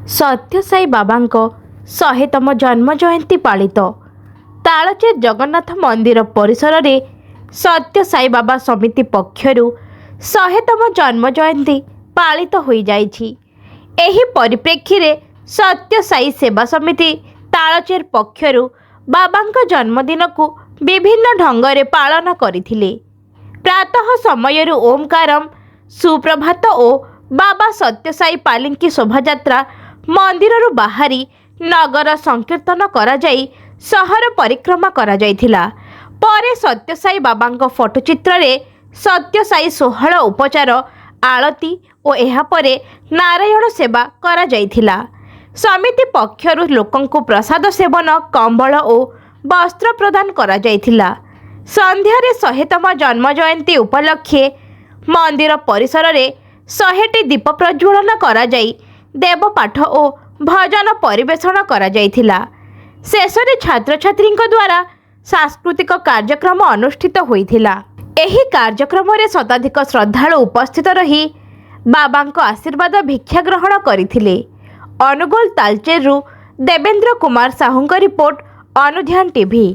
सत्यसाई बाबांक 100तम जन्म जयंती पालित तालचेर जगन्नाथ मंदिर परिसर रे सत्यसाई बाबा समिति पक्षरु 100तम जन्म जयंती पालित होई जाइछि। एही परिप्रेक्षी रे सत्यसाई सेवा समिति तालचेर पक्षरु बाबांक जन्मदिन को विभिन्न ढंगरे पालन करिथिले। प्रातः समयरु ओमकारम सुप्रभात ओ बाबा सत्यसाई पालिंकी शोभायात्रा मंदिररु बाहरी नगर संकीर्तन करा जाई सहर परिक्रमा करा जाइथिला। परे सत्यसाई बाबांक फोटोचित्र रे सत्यसाई 16 उपचार आळती और एहा परे नारायण सेवा करा जाइथिला। समिति पक्षरु लोकंकु प्रसाद सेवन कंबल और वस्त्र प्रदान करा जाइथिला। संध्यारे 100तम जन्म जयंती उपलक्षे मंदिर परिसर रे 100टी दीप प्रज्वलन करा जाई देवपाठ और भजन परिवेषण करा जाइथिला। शेषरे छात्र छात्री द्वारा सांस्कृतिक कार्यक्रम अनुष्ठित होइथिला। एही कार्यक्रम रे शताधिक श्रद्धालु उपस्थित रही बाबांक आशीर्वाद भिक्षा ग्रहण करिथिले। अनुगोल तालचेरु देवेंद्र कुमार साहूंक रिपोर्ट अनुध्यान टीवी।